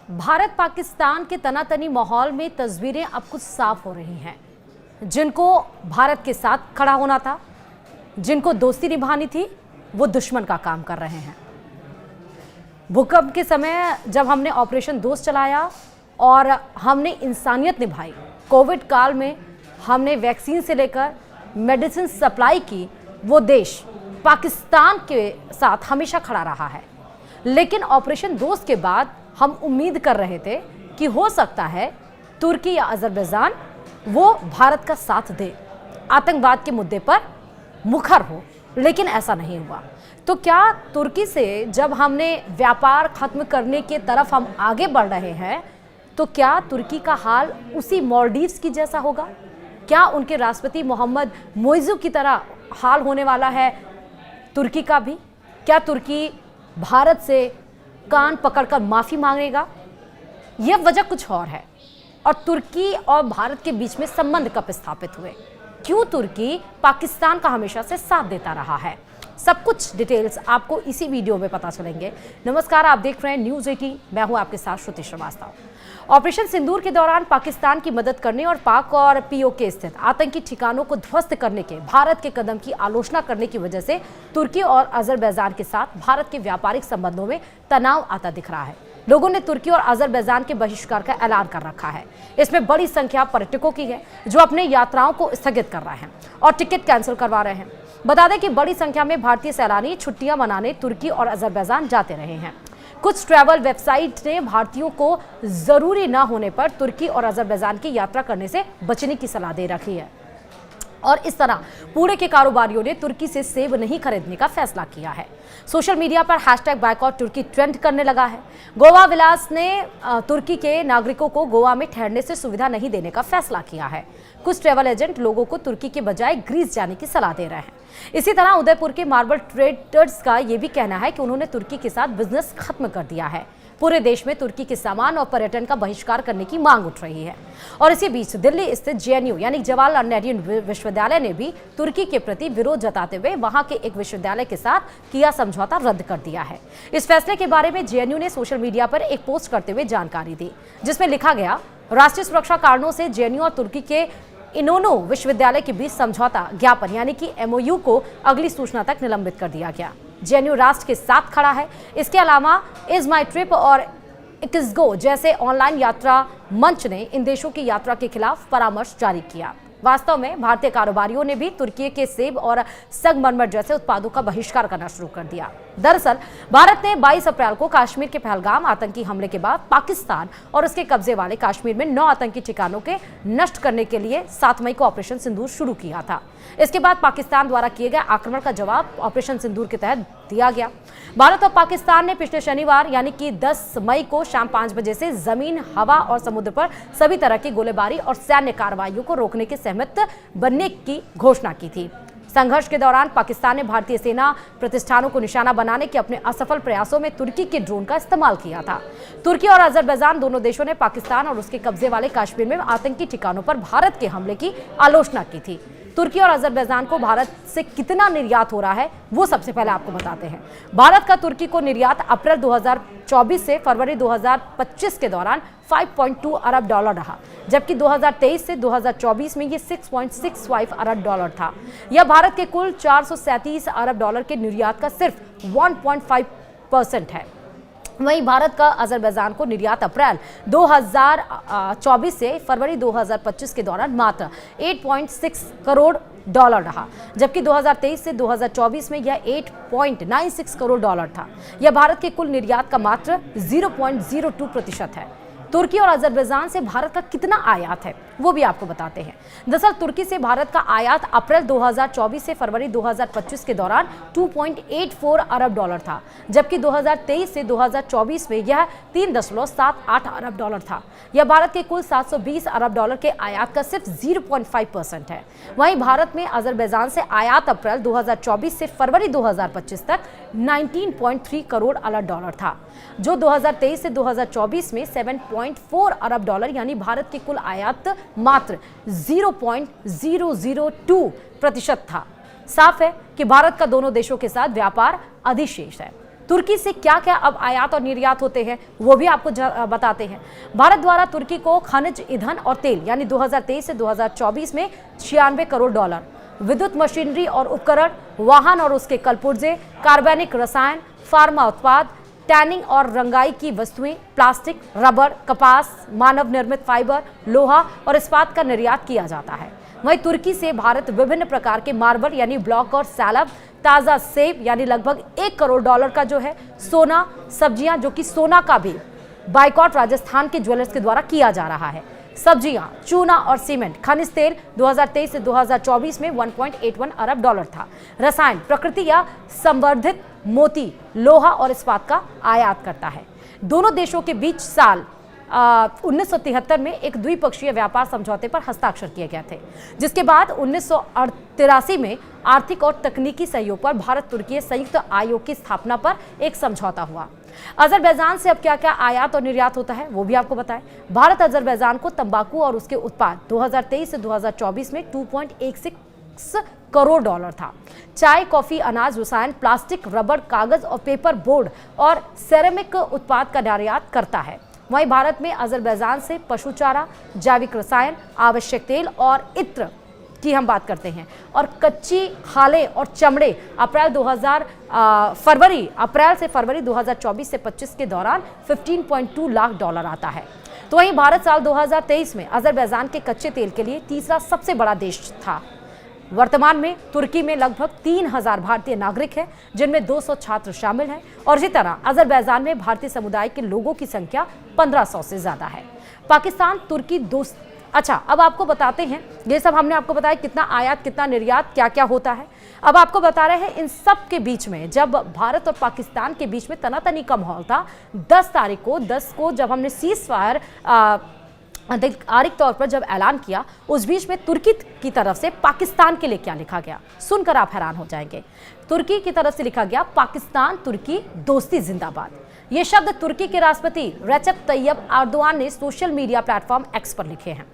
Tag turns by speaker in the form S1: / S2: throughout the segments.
S1: भारत पाकिस्तान के तनातनी माहौल में तस्वीरें अब कुछ साफ हो रही हैं। जिनको भारत के साथ खड़ा होना था, जिनको दोस्ती निभानी थी, वो दुश्मन का काम कर रहे हैं। भूकंप के समय जब हमने ऑपरेशन दोस्त चलाया और हमने इंसानियत निभाई, कोविड काल में हमने वैक्सीन से लेकर मेडिसिन सप्लाई की, वो देश पाकिस्तान के साथ हमेशा खड़ा रहा है। लेकिन ऑपरेशन दोस्त के बाद हम उम्मीद कर रहे थे कि हो सकता है तुर्की या अजरबैजान वो भारत का साथ दे, आतंकवाद के मुद्दे पर मुखर हो, लेकिन ऐसा नहीं हुआ। तो क्या तुर्की से जब हमने व्यापार खत्म करने के तरफ हम आगे बढ़ रहे हैं, तो क्या तुर्की का हाल उसी मालदीव्स की जैसा होगा? क्या उनके राष्ट्रपति मोहम्मद मोइज़ू की तरह हाल होने वाला है तुर्की का भी? क्या तुर्की भारत से कान पकड़कर माफी मांगेगा? यह वजह कुछ और है। और तुर्की और भारत के बीच में संबंध कब स्थापित हुए? क्यों तुर्की पाकिस्तान का हमेशा से साथ देता रहा है? सब कुछ डिटेल्स आपको इसी वीडियो में पता चलेंगे। नमस्कार, आप देख रहे हैं न्यूज़ 18। मैं हूं आपके साथ श्रुति श्रीवास्तव। ऑपरेशन सिंदूर के दौरान पाकिस्तान की मदद करने और पाक और पीओके स्थित आतंकी ठिकानों को ध्वस्त करने के भारत के कदम की आलोचना करने की वजह से तुर्की और अजरबैजान के साथ भारत के व्यापारिक संबंधों में तनाव आता दिख रहा है। लोगों ने तुर्की और अजरबैजान के बहिष्कार का ऐलान कर रखा है। इसमें बड़ी संख्या पर्यटकों की है जो अपने यात्राओं को स्थगित कर रहे हैं और टिकट कैंसिल करवा रहे हैं। बता दें कि बड़ी संख्या में भारतीय सैलानी छुट्टियां मनाने तुर्की और अजरबैजान जाते रहे हैं। कुछ ट्रैवल वेबसाइट ने भारतीयों को जरूरी न होने पर तुर्की और अजरबैजान की यात्रा करने से बचने की सलाह दे रखी है और इस तरह पूरे के कारोबारियों ने तुर्की से सेब नहीं खरीदने का फैसला किया है। सोशल मीडिया पर #बायकॉट तुर्की ट्रेंड करने लगा है। गोवा विलास ने तुर्की के नागरिकों को गोवा में ठहरने से सुविधा नहीं देने का फैसला किया है। कुछ ट्रैवल एजेंट लोगों को तुर्की के बजाय ग्रीस जाने की सलाह दे रहे हैं। इसी तरह उदयपुर के मार्बल ट्रेडर्स का यह भी कहना है कि उन्होंने तुर्की के साथ बिजनेस खत्म कर दिया है। पूरे देश में तुर्की के सामान और पर्यटन का बहिष्कार करने की मांग उठ रही है। और इसी बीच दिल्ली स्थित जेएनयू यानी जवाहरलाल नेहरू विश्वविद्यालय ने भी तुर्की के प्रति विरोध जताते हुए वहां के एक विश्वविद्यालय के साथ किया समझौता रद्द कर दिया है। इस फैसले के बारे में जेएनयू ने सोशल मीडिया पर एक पोस्ट करते हुए जानकारी दी, जिसमें लिखा गया, राष्ट्रीय सुरक्षा कारणों से जेएनयू और तुर्की के इनोनो विश्वविद्यालय के बीच समझौता ज्ञापन यानी कि एमओयू को अगली सूचना तक निलंबित कर दिया गया। जेएनयू राष्ट्र के साथ खड़ा है। इसके अलावा इज माई ट्रिप और इक्सगो जैसे ऑनलाइन यात्रा मंच ने इन देशों की यात्रा के खिलाफ परामर्श जारी किया। वास्तव में भारतीय कारोबारियों ने भी तुर्की के सेब और संगमरमर जैसे उत्पादों का बहिष्कार करना शुरू कर दिया। दरअसल भारत ने 22 अप्रैल को कश्मीर के पहलगाम आतंकी हमले के बाद पाकिस्तान और उसके कब्जे वाले कश्मीर में 9 आतंकी ठिकानों के नष्ट करने के लिए 7 मई को ऑपरेशन सिंदूर शुरू किया था। इसके बाद पाकिस्तान द्वारा किए गए आक्रमण का जवाब ऑपरेशन सिंदूर के तहत दिया गया। भारत और पाकिस्तान ने पिछले शनिवार यानी कि 10 मई को शाम 5 बजे से जमीन, हवा और समुद्र पर सभी तरह की गोलीबारी और सैन्य कार्रवाइयों को रोकने के सहमत बनने की घोषणा की थी। संघर्ष के दौरान पाकिस्तान ने भारतीय सेना प्रतिष्ठानों को निशाना बनाने के अपने असफल प्रयासों में तुर्की के ड्रोन का इस्तेमाल किया था। तुर्की और अजरबैजान दोनों देशों ने पाकिस्तान और उसके कब्जे वाले कश्मीर में आतंकी ठिकानों पर भारत के हमले की आलोचना की थी। तुर्की और अजरबैजान को भारत से कितना निर्यात हो रहा है, वो सबसे पहले आपको बताते हैं। भारत का तुर्की को निर्यात अप्रैल 2024 से फरवरी 2025 के दौरान $5.2 अरब रहा, जबकि 2023 से 2024 में ये $6.65 अरब था। यह भारत के कुल $437 अरब के निर्यात का सिर्फ 1.5% है। वहीं भारत का अजरबैजान को निर्यात अप्रैल 2024 से फरवरी 2025 के दौरान मात्र $8.6 करोड़ रहा, जबकि 2023 से 2024 में यह $8.96 करोड़ था। यह भारत के कुल निर्यात का मात्र 0.02% है। तुर्की और अजरबैजान से भारत का कितना आयात है, वो भी आपको बताते हैं। दरअसल तुर्की से भारत का आयात अप्रैल 2024 से फरवरी 2025 के दौरान $2.84 अरब था, जबकि 2023 से 2024 में यह $3.78 अरब था। यह भारत के कुल $720 अरब के आयात का सिर्फ 0.5% है। वहीं भारत में अजरबैजान से आयात अप्रैल 2024 से फरवरी 2025 तक 19.3 करोड़ अरब था, जो 2023 से 2024 में 7.4 अरब यानी भारत के कुल आयात मात्र 0.002% था। साफ है कि भारत का दोनों देशों के साथ व्यापार अधिशेष है। तुर्की से क्या क्या अब आयात और निर्यात होते हैं वो भी आपको बताते हैं। भारत द्वारा तुर्की को खनिज ईंधन और तेल यानी 2023 से 2024 में 96 करोड़ डॉलर, विद्युत मशीनरी और उपकरण, वाहन और उसके कलपुर्जे, कार्बनिक रसायन, फार्मा उत्पाद, टैनिंग और रंगाई की वस्तुएं, प्लास्टिक, रबर, कपास, मानव निर्मित फाइबर, लोहा और इस्पात का निर्यात किया जाता है। वहीं तुर्की से भारत विभिन्न प्रकार के मार्बल यानी ब्लॉक और सैलब, ताज़ा सेब यानी लगभग 1 करोड़ डॉलर का जो है सोना, सब्जियां जो कि सोना का भी बाइकॉट राजस्थान के ज्वेलर्स के द्वारा किया जा रहा है, सब्जियां, चूना और सीमेंट, खनिज तेल 2023 से 2024 में 1.81 अरब डॉलर था। रसायन, प्रकृति या संवर्धित मोती, लोहा और इस्पात का आयात करता है। दोनों देशों के बीच साल 1973 में एक द्विपक्षीय व्यापार समझौते पर हस्ताक्षर किए गए थे, जिसके बाद 1983 में आर्थिक और तकनीकी सहयोग पर भारत तुर्की संयुक्त आयोग की स्थापना पर एक समझौता हुआ। अजरबैजान से अब क्या क्या आयात और निर्यात होता है वो भी आपको बताएं। भारत अजरबैजान को तंबाकू और उसके उत्पाद 2023 से 2024 में 2.16 करोड़ डॉलर था। चाय, कॉफी, अनाज, रसायन, प्लास्टिक, रबर, कागज और पेपर बोर्ड और सेरेमिक उत्पाद का निर्यात करता है। वहीं भारत में अजरबैजान से पशु चारा, जैविक रसायन, आवश्यक तेल और इत्र की हम बात करते हैं और कच्ची खालें और चमड़े अप्रैल से फरवरी 2024 से 25 के दौरान 15.2 लाख डॉलर आता है। तो वहीं भारत साल 2023 में अजरबैजान के कच्चे तेल के लिए तीसरा सबसे बड़ा देश था। वर्तमान में तुर्की में लगभग 3000 भारतीय नागरिक हैं, जिनमें 200 छात्र शामिल हैं और इसी तरह अजरबैजान में भारतीय समुदाय के लोगों की संख्या 1500 से ज्यादा है। पाकिस्तान तुर्की दोस्त अच्छा, अब आपको बताते हैं, ये सब हमने आपको बताया कितना आयात, कितना निर्यात, क्या क्या होता है। अब आपको बता रहे हैं इन सब के बीच में जब भारत और पाकिस्तान के बीच में तनातनी का माहौल था, 10 को जब हमने सीज फायर आधिकारिक तौर पर जब ऐलान किया, उस बीच में तुर्की की तरफ से पाकिस्तान के लिए क्या लिखा गया सुनकर आप हैरान हो जाएंगे। तुर्की की तरफ से लिखा गया, पाकिस्तान तुर्की दोस्ती जिंदाबाद। ये शब्द तुर्की के राष्ट्रपति रेसेप तैयब एर्दोगान ने सोशल मीडिया प्लेटफॉर्म एक्स पर लिखे हैं।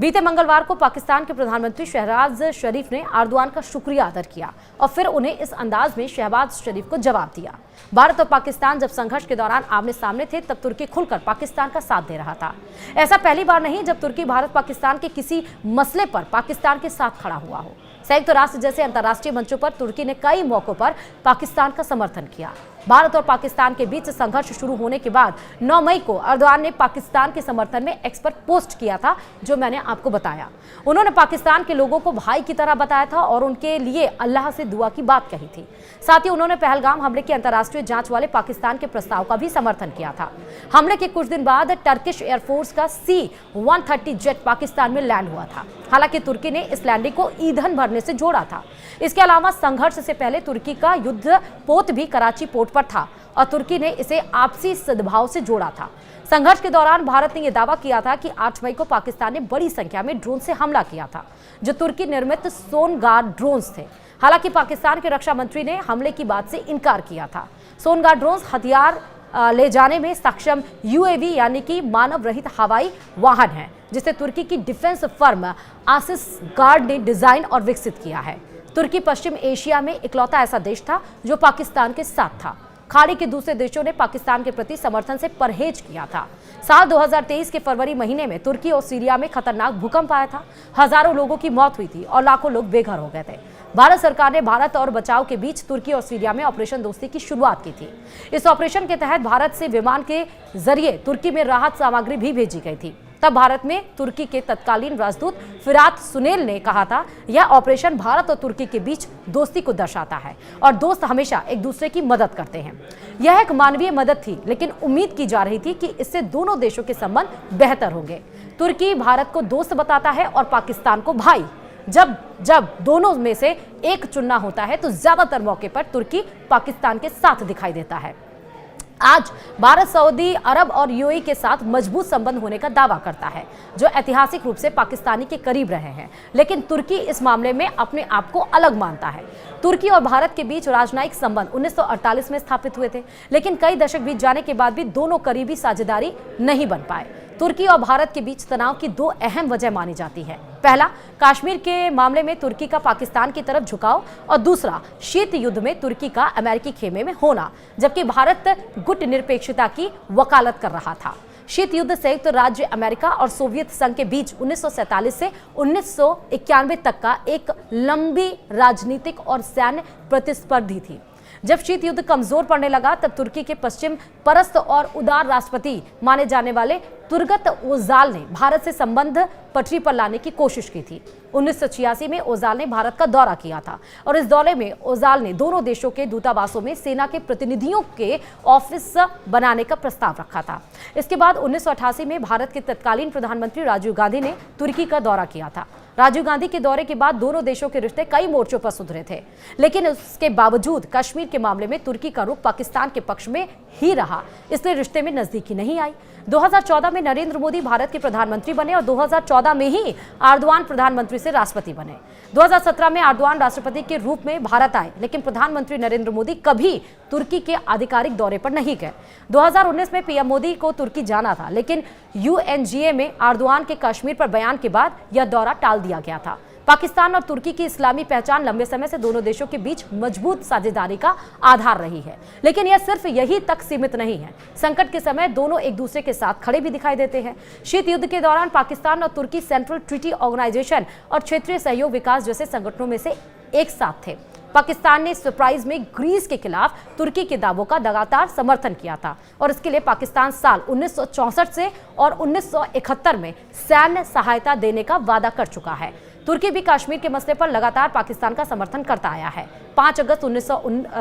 S1: बीते मंगलवार को पाकिस्तान के प्रधानमंत्री शहबाज शरीफ ने एर्दोगान का शुक्रिया अदा किया और फिर उन्हें इस अंदाज में शहबाज शरीफ को जवाब दिया। भारत और पाकिस्तान जब संघर्ष के दौरान आमने सामने थे, तब तुर्की खुलकर पाकिस्तान का साथ दे रहा था। ऐसा पहली बार नहीं जब तुर्की भारत पाकिस्तान के किसी मसले पर पाकिस्तान के साथ खड़ा हुआ हो। संयुक्त राष्ट्र जैसे अंतर्राष्ट्रीय मंचों पर तुर्की ने कई मौकों पर पाकिस्तान का समर्थन किया। भारत और पाकिस्तान के बीच संघर्ष शुरू होने के बाद 9 मई को एर्दोगान ने पाकिस्तान के समर्थन में एक्स पर पोस्ट किया था, जो मैंने आपको बताया। उन्होंने पाकिस्तान के लोगों को भाई की तरह बताया था और उनके लिए अल्लाह से दुआ की बात कही थी। साथ ही उन्होंने पहलगाम हमले की अंतर्राष्ट्रीय जांच वाले पाकिस्तान के प्रस्ताव का भी समर्थन किया था। हमले के कुछ दिन बाद टर्किश एयरफोर्स का C-130 जेट पाकिस्तान में लैंड हुआ था। हालांकि तुर्की ने इस लैंडिंग को ईंधन भरने से जोड़ा था। इसके अलावा संघर्ष से पहले तुर्की का युद्ध पोत भी कराची पोर्ट पर था और तुर्की ने इसे आपसी सद्भाव से जोड़ा था। संघर्ष के दौरान भारत ने यह दावा किया था कि 8 मई को पाकिस्तान ने बड़ी संख्या में ड्रोन से हमला किया था, जो तुर्की निर्मित सोनगार ड्रोन्स थे। हालांकि पाकिस्तान के रक्षा मंत्री ने हमले की बात से इनकार किया था। सोनगार ड्रोन्स हथियार ले जाने में सक्षम UAV यानी कि मानव रहित हवाई वाहन है, जिसे तुर्की की डिफेंस फर्म आसिस गार्ड ने डिजाइन और विकसित किया है। तुर्की पश्चिम एशिया में इकलौता ऐसा देश था जो पाकिस्तान के साथ था। खाड़ी के दूसरे देशों ने पाकिस्तान के प्रति समर्थन से परहेज किया था। साल 2023 के फरवरी महीने में तुर्की और सीरिया में खतरनाक भूकंप आया था। हजारों लोगों की मौत हुई थी और लाखों लोग बेघर हो गए थे। भारत सरकार ने भारत और बचाव के बीच तुर्की और सीरिया में ऑपरेशन दोस्ती की शुरुआत की थी। इस ऑपरेशन के तहत भारत से विमान के जरिए तुर्की में राहत सामग्री भी भेजी गई थी। तब भारत में तुर्की के तत्कालीन राजदूत फिरात सुनेल ने कहा था, यह ऑपरेशन भारत और तुर्की के बीच दोस्ती को दर्शाता है और दोस्त हमेशा एक दूसरे की मदद करते हैं। यह एक मानवीय मदद थी, लेकिन उम्मीद की जा रही थी कि इससे दोनों देशों के संबंध बेहतर होंगे। तुर्की भारत को दोस्त बताता है और पाकिस्तान को भाई। जब दोनों में से एक चुनना होता है तो ज्यादातर मौके पर तुर्की पाकिस्तान के साथ दिखाई देता है। आज भारत सऊदी अरब और UAE के साथ मजबूत संबंध होने का दावा करता है, जो ऐतिहासिक रूप से पाकिस्तानी के करीब रहे हैं, लेकिन तुर्की इस मामले में अपने आप को अलग मानता है। तुर्की और भारत के बीच राजनयिक संबंध 1948 में स्थापित हुए थे, लेकिन कई दशक बीत जाने के बाद भी दोनों करीबी साझेदारी नहीं बन पाए। तुर्की और भारत के बीच तनाव की 2 अहम वजह मानी जाती है। पहला, कश्मीर के मामले में तुर्की का पाकिस्तान की तरफ झुकाव और दूसरा, शीत युद्ध में तुर्की का अमेरिकी खेमे में होना, जबकि भारत गुट निरपेक्षता की वकालत कर रहा था। शीत युद्ध संयुक्त राज्य अमेरिका और सोवियत संघ के बीच 1947 से 1991 तक का एक लंबी राजनीतिक और सैन्य प्रतिस्पर्धी थी। जब शीत युद्ध कमजोर पड़ने लगा तब तुर्की के पश्चिम परस्त और उदार राष्ट्रपति माने जाने वाले तुरगत ओजाल ने भारत से संबंध पटरी पर लाने की कोशिश की थी। 1986 में ओजाल ने भारत का दौरा किया था और इस दौरे में ओजाल ने दोनों देशों के दूतावासों में सेना के प्रतिनिधियों के ऑफिस बनाने का प्रस्ताव रखा था। इसके बाद 1988 में भारत के तत्कालीन प्रधानमंत्री राजीव गांधी ने तुर्की का दौरा किया था। राजीव गांधी के दौरे के बाद दोनों देशों के रिश्ते कई मोर्चों पर सुधरे थे, लेकिन उसके बावजूद कश्मीर के मामले में तुर्की का रुख पाकिस्तान के पक्ष में ही रहा, इसलिए रिश्ते में नजदीकी नहीं आई। 2014 में नरेंद्र मोदी भारत के प्रधानमंत्री बने और 2014 में ही एर्दोआन प्रधानमंत्री से राष्ट्रपति बने। 2017 में एर्दोआन राष्ट्रपति के रूप में भारत आए, लेकिन प्रधानमंत्री नरेंद्र मोदी कभी तुर्की के आधिकारिक दौरे पर नहीं गए। 2019 में पीएम मोदी को तुर्की जाना था, लेकिन यूएनजीए में एर्दोआन के कश्मीर पर बयान के बाद यह दौरा टाल दिया गया था। पाकिस्तान और तुर्की की इस्लामी पहचान लंबे समय से दोनों देशों के बीच मजबूत साझेदारी का आधार रही है, लेकिन यह सिर्फ यही तक सीमित नहीं है। संकट के समय दोनों एक दूसरे के साथ खड़े भी दिखाई देते हैं। शीत युद्ध के दौरान पाकिस्तान और तुर्की सेंट्रल ट्रीटी ऑर्गेनाइजेशन और क्षेत्रीय सहयोग विकास जैसे संगठनों में से एक साथ थे। पाकिस्तान ने सरप्राइज में ग्रीस के खिलाफ तुर्की के दावों का लगातार समर्थन किया था और इसके लिए पाकिस्तान साल 1964 से और 1971 में सैन्य सहायता देने का वादा कर चुका है। तुर्की भी कश्मीर के मसले पर लगातार पाकिस्तान का समर्थन करता आया है। 5 अगस्त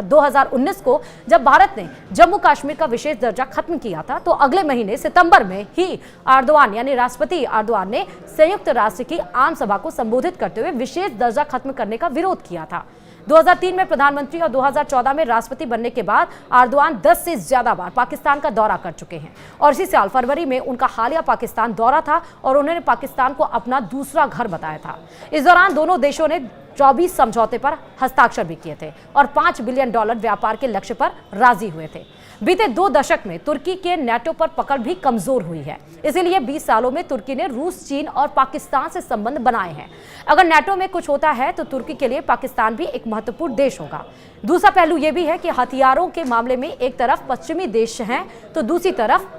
S1: 2019 को जब भारत ने जम्मू कश्मीर का विशेष दर्जा खत्म किया था, तो अगले महीने सितंबर में ही एर्दोआन यानी राष्ट्रपति एर्दोआन ने संयुक्त राष्ट्र की आम सभा को संबोधित करते हुए विशेष दर्जा खत्म करने का विरोध किया था। 2003 में प्रधानमंत्री और 2014 में राष्ट्रपति बनने के बाद एर्दोआन 10 से ज्यादा बार पाकिस्तान का दौरा कर चुके हैं और इसी साल फरवरी में उनका हालिया पाकिस्तान दौरा था और उन्होंने पाकिस्तान को अपना दूसरा घर बताया था। इस दौरान दोनों देशों ने 24 समझौते पर हस्ताक्षर भी किए थे और $5 बिलियन व्यापार के लक्ष्य पर राजी हुए थे। बीते 2 दशक में तुर्की के नेटो पर पकड़ भी कमजोर हुई है, इसीलिए 20 सालों में तुर्की ने रूस, चीन और पाकिस्तान से संबंध बनाए हैं। अगर नेटो में कुछ होता है तो तुर्की के लिए पाकिस्तान भी एक महत्वपूर्ण देश होगा। दूसरा पहलू यह भी है कि हथियारों के मामले में एक तरफ पश्चिमी देश हैं तो दूसरी तरफ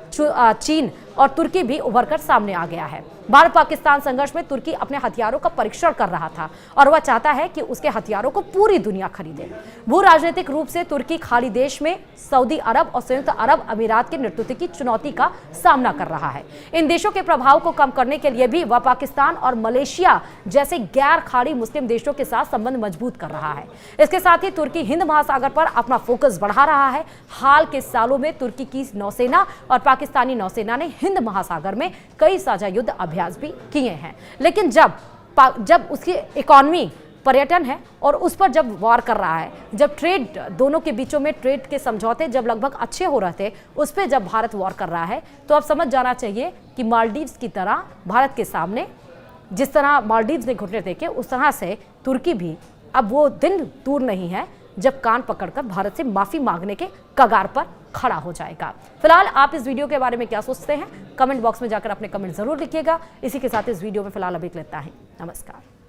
S1: चीन और तुर्की भी उभरकर सामने आ गया है। भारत पाकिस्तान संघर्ष में तुर्की अपने हथियारों का परीक्षण कर रहा था और वह चाहता है कि उसके हथियारों को पूरी दुनिया खरीदे। भू राजनीतिक रूप से तुर्की खाड़ी देश में सऊदी अरब और संयुक्त अरब अमीरात के नेतृत्व की चुनौती का सामना कर रहा है। इन देशों के प्रभाव को कम करने के लिए भी वह पाकिस्तान और मलेशिया जैसे गैर खाड़ी मुस्लिम देशों के साथ संबंध मजबूत कर रहा है। इसके साथ ही तुर्की हिंद महासागर पर अपना फोकस बढ़ा रहा है। हाल के सालों में तुर्की की नौसेना और पाकिस्तानी नौसेना ने हिंद महासागर में कई साझा युद्ध अभ्यास भी किए हैं, लेकिन जब उसकी इकोनॉमी पर्यटन है और उस पर जब वॉर कर रहा है, जब ट्रेड दोनों के बीचों में ट्रेड के समझौते जब लगभग अच्छे हो रहे थे, उस पर जब भारत वॉर कर रहा है, तो अब समझ जाना चाहिए कि मालदीव्स की तरह भारत के सामने जिस तरह मालदीव्स ने घुटने टेके, उस तरह से तुर्की भी अब वो दिन दूर नहीं है जब कान पकड़कर भारत से माफी मांगने के कगार पर खड़ा हो जाएगा। फिलहाल आप इस वीडियो के बारे में क्या सोचते हैं, कमेंट बॉक्स में जाकर अपने कमेंट जरूर लिखिएगा। इसी के साथ इस वीडियो में फिलहाल अभी लेता है। नमस्कार।